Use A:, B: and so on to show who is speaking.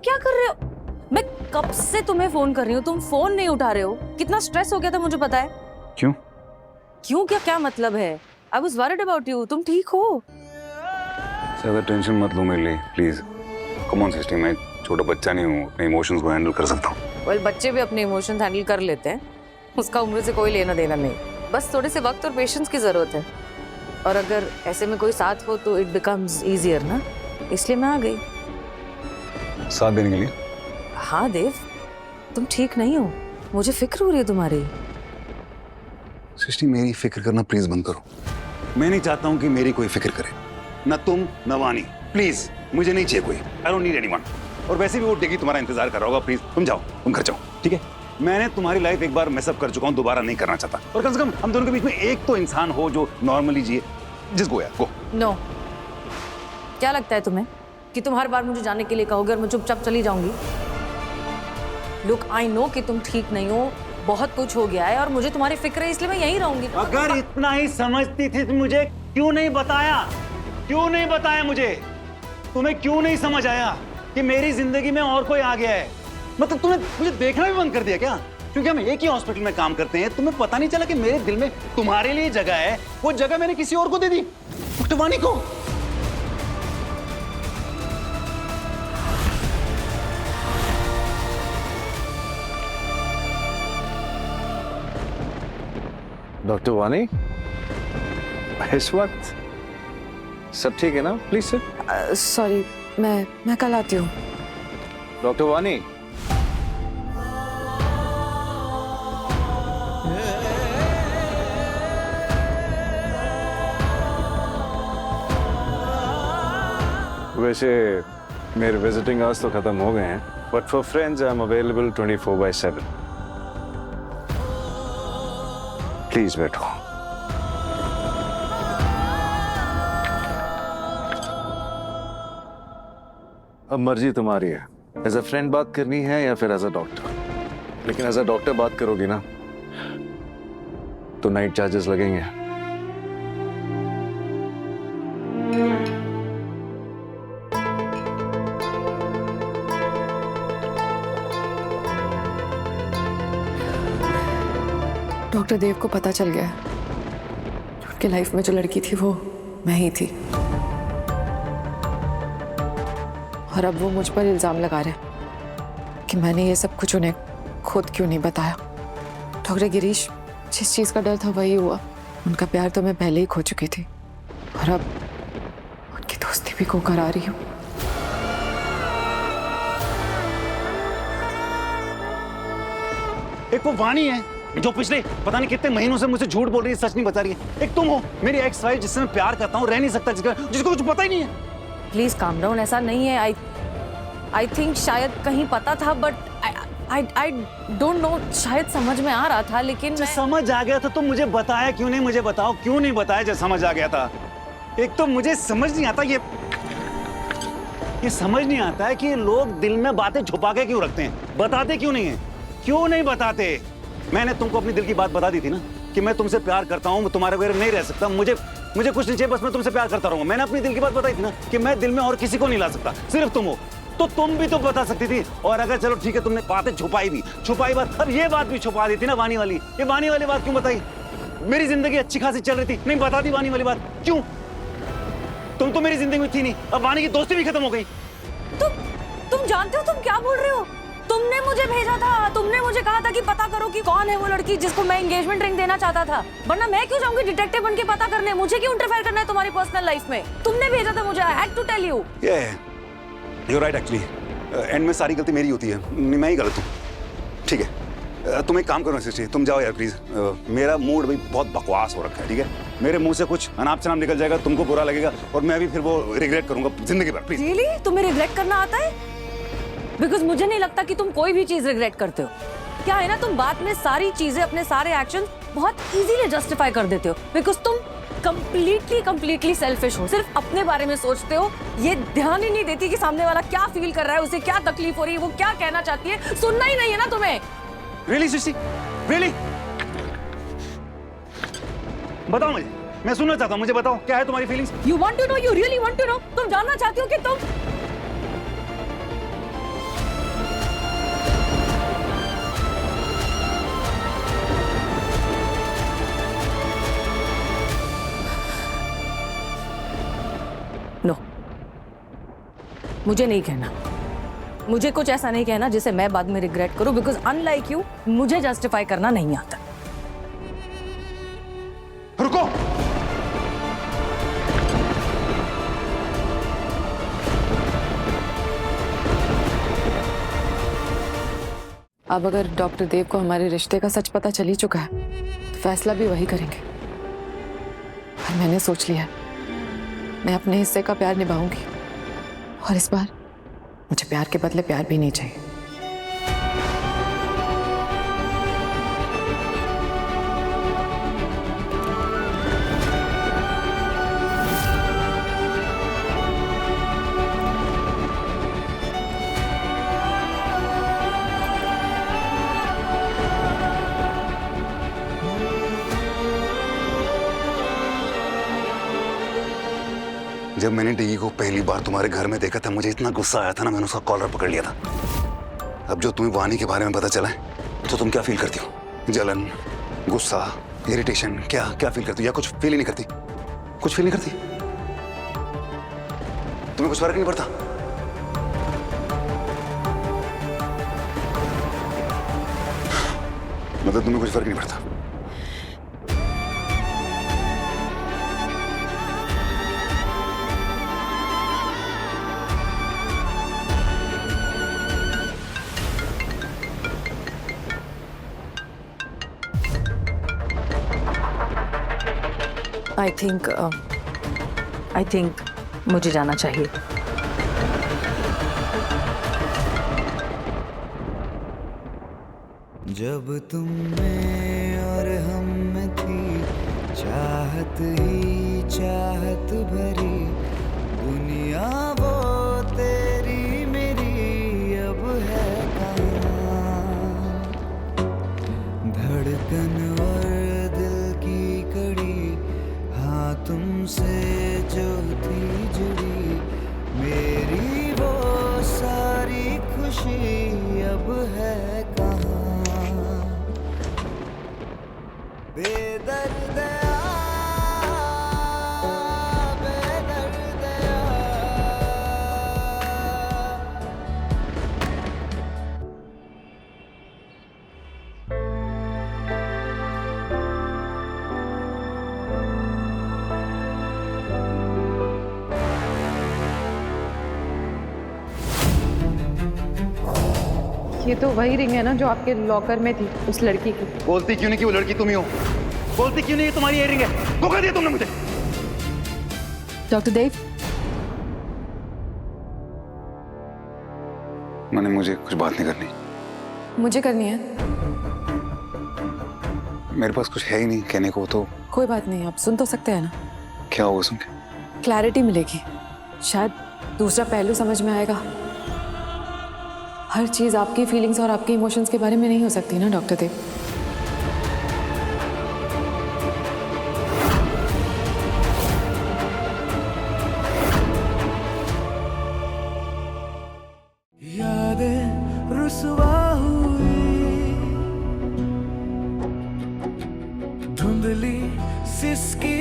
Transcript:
A: क्या कर रहे हो? मैं कब से तुम्हें फोन कर रही हूँ, तुम फोन नहीं उठा रहे हो। कितना स्ट्रेस हो गया था मुझे पता है।
B: क्यों?
A: क्यों क्या मतलब है? I was worried about you. तुम ठीक हो?
B: ज्यादा टेंशन मत लो मेरे लिए प्लीज। कम ऑन सिस्टर, मैं छोटा बच्चा नहीं हूँ, अपने इमोशंस को हैंडल कर सकता हूँ।
A: वेल, बच्चे भी अपने इमोशंस हैंडल कर लेते हैं, उसका उम्र से कोई लेना देना नहीं। बस थोड़े से वक्त और पेशेंस की जरूरत है, और अगर ऐसे में कोई साथ हो तो इट बिकम्स इजियर ना, इसलिए मैं आ गई
B: साथ देने के लिए।
A: हाँ देव, तुम ठीक नहीं हो, मुझे फिक्र हो रही है तुम्हारी।
B: सृष्टि, मेरी फिक्र करना प्लीज बंद करो। मैं नहीं चाहता हूँ कि मेरी कोई फिक्र करे, ना तुम ना वानी। प्लीज, मुझे नहीं चाहिए कोई। I don't need anyone. और वैसे भी वो डेगी तुम्हारा इंतजार कर रहा होगा। प्लीज तुम जाओ, तुम घर जाओ, ठीक है? मैंने तुम्हारी लाइफ एक बार मैसअप कर चुका हूँ, दोबारा नहीं करना चाहता। और कम से कम हम दोनों के बीच में एक तो इंसान हो जो नॉर्मली जिए। जिस गो यार गो।
A: नो, क्या लगता है तुम्हें कि तुम हर बार मुझे जाने के लिए कहोगे और मैं चुपचाप चली जाऊंगी? लुक, आई नो कि तुम ठीक नहीं हो, बहुत कुछ हो गया है और मुझे तुम्हारी फिक्र है, इसलिए मैं यहीं रहूंगी।
C: अगर इतना ही समझती थी तो मुझे क्यों नहीं बताया? क्यों नहीं बताया मुझे? तुम्हें क्यों नहीं समझ आया कि मेरी जिंदगी में और कोई आ गया है? मतलब तुमने मुझे देखना भी बंद कर दिया क्या? क्योंकि हम एक ही हॉस्पिटल में काम करते हैं, तुम्हें पता नहीं चला कि मेरे दिल में तुम्हारे लिए जगह है, वो जगह मैंने किसी और को दे दी, डॉक्टर वानी को।
D: डॉक्टर वानी, इस वक्त सब ठीक है ना? Please sir.
A: सॉरी, मैं कल आती हूँ।
D: डॉक्टर वानी, वैसे मेरे विजिटिंग आवर्स तो खत्म हो गए हैं, but for friends I am available 24/7। Please बैठो। अब मर्जी तुम्हारी है, एज अ फ्रेंड बात करनी है या फिर एज अ डॉक्टर। लेकिन एज अ डॉक्टर बात करोगी ना तो नाइट चार्जेस लगेंगे।
E: डॉक्टर देव को पता चल गया उनकी लाइफ में जो लड़की थी वो मैं ही थी, और अब वो मुझ पर इल्जाम लगा रहे कि मैंने ये सब कुछ उन्हें खुद क्यों नहीं बताया। डॉक्टर गिरीश, जिस चीज का डर था वही हुआ। उनका प्यार तो मैं पहले ही खो चुकी थी, और अब उनकी दोस्ती भी खो कर आ रही हूँ।
C: एक वो वानी है जो पिछले पता नहीं कितने महीनों से मुझे झूठ बोल रही है, सच नहीं बता रही है। एक तुम हो, मेरी एक्स वाइफ, जिससे मैं प्यार करता हूँ, रह नहीं सकता, जिसको कुछ पता ही नहीं है।
A: प्लीज काम डाउन, ऐसा नहीं है। आई थिंक शायद कहीं पता था, बट आई डोंट नो, शायद समझ में आ रहा था, लेकिन
C: समझ आ गया था तो मुझे बताया क्यों नहीं? मुझे बताओ क्यों नहीं बताया जब समझ आ गया था? एक तो मुझे समझ नहीं आता, ये समझ नहीं आता है कि लोग दिल में बातें छुपा के क्यों रखते हैं, बताते क्यों नहीं है? क्यों नहीं बताते? मैंने तुमको अपनी दिल की बात बता दी थी ना कि मैं तुमसे प्यार करता हूँ, तुम्हारे बगैर नहीं रह सकता, मुझे कुछ नहीं चाहिए, बस मैं तुमसे प्यार करता रहूंगा। मैंने अपनी दिल की बात बताई थी ना कि मैं दिल में और किसी को नहीं ला सकता, सिर्फ तुम हो। तो तुम भी तो बता सकती थी। और अगर चलो ठीक है, तुमने बातें छुपाई बात, अब ये बात भी छुपा दी थी ना, वानी वाली। ये वानी वाली बात क्यों बताई? मेरी जिंदगी अच्छी खासी चल रही थी, नहीं बता दी वानी वाली बात क्यों? तुम तो मेरी जिंदगी में थी नहीं, अब वानी की दोस्ती भी खत्म हो गई।
A: तुम जानते हो तुम क्या बोल रहे हो? तुमने मुझे भेजा था, तुमने मुझे कहा था कि पता करो कि कौन है वो लड़की जिसको मैं एंगेजमेंट रिंग देना चाहता था, वरना मैं क्यों जाऊंगी डिटेक्टिव बनके पता करने? मुझे क्यों इंटरफेयर करना है तुम्हारी पर्सनल लाइफ में? तुमने भेजा था मुझे, I had to tell you.
B: You right actually, end में सारी गलती मेरी होती है, मैं ही गलत हूँ। ठीक है, तुम एक काम करो सिस्टर, तुम जाओ यार प्लीज। मेरा मूड भाई बहुत बकवास हो रखा है, ठीक है? मेरे मुंह से कुछ अनाप शनाप निकल जाएगा, तुमको बुरा लगेगा, और मैं भी फिर वो रिग्रेट करूंगा जिंदगी भर। प्लीज।
A: रियली? तुम्हें रिग्रेट करना आता है? बिकॉज मुझे नहीं लगता कि तुम कोई भी चीज रिग्रेट करते हो। क्या है ना, तुम बाद में सारी चीजें, अपने सारे एक्शन बहुत इजीली जस्टिफाई कर देते हो, बिकॉज तुम कंप्लीटली सेल्फिश हो, सिर्फ अपने बारे में सोचते हो। ये ध्यान ही नहीं देती कि सामने वाला क्या फील कर रहा है, उसे क्या तकलीफ हो रही है, वो क्या कहना चाहती है, सुनना ही नहीं है ना तुम्हें।
C: रियली सृष्टि, रियली? बताओ मुझे, मैं सुनना चाहता हूँ, मुझे बताओ क्या है तुम्हारी feelings?
A: You want to know? You really want to know? तुम जानना चाहती हो कि तुम मुझे नहीं कहना। मुझे कुछ ऐसा नहीं कहना जिसे मैं बाद में रिग्रेट करूं, बिकॉज अनलाइक यू मुझे जस्टिफाई करना नहीं आता।
B: रुको।
E: अब अगर डॉक्टर देव को हमारे रिश्ते का सच पता चल ही चुका है तो फैसला भी वही करेंगे। और मैंने सोच लिया है, मैं अपने हिस्से का प्यार निभाऊंगी और इस बार मुझे प्यार के बदले प्यार भी नहीं चाहिए।
B: जब मैंने डिगी को पहली बार तुम्हारे घर में देखा था, मुझे इतना गुस्सा आया था ना, मैंने उसका कॉलर पकड़ लिया था। अब जो तुम्हें वानी के बारे में पता चला है तो तुम क्या फील करती हो? जलन, गुस्सा, इरिटेशन, क्या क्या फील करती हो? या कुछ फील ही नहीं करती? कुछ फील नहीं करती? तुम्हें कुछ फर्क नहीं पड़ता? मतलब तुम्हें कुछ फर्क नहीं पड़ता?
A: आई थिंक मुझे जाना चाहिए।
F: जब तुम में और हम में थी चाहत ही चाहत भरी, दुनिया वो तेरी मेरी अब है कहाँ। धड़कन और दिल की कड़ी, हाँ तुमसे जो थी जुड़ी, मेरी वो सारी खुशी अब है कहाँ। बेदर्द
E: ये तो वही रिंग है ना जो आपके लॉकर में थी उस लड़की की।
B: बोलती क्यों नहीं कि वो लड़की तुम ही हो? बोलती क्यों नहीं तुम्हारी इयररिंग है? धोखा दिया तुमने मुझे।
E: डॉक्टर देव,
B: मैंने मुझे कुछ बात नहीं करनी।
E: मुझे करनी है।
B: मेरे पास कुछ है ही नहीं कहने को, तो
E: कोई बात नहीं, आप सुन तो सकते हैं ना।
B: क्या होगा सुन के?
E: क्लैरिटी मिलेगी, शायद दूसरा पहलू समझ में आएगा। हर चीज आपकी फीलिंग्स और आपके इमोशंस के बारे में नहीं हो सकती ना डॉक्टर देव।
F: यादें रुसवा हुई, धुंधली सिसकी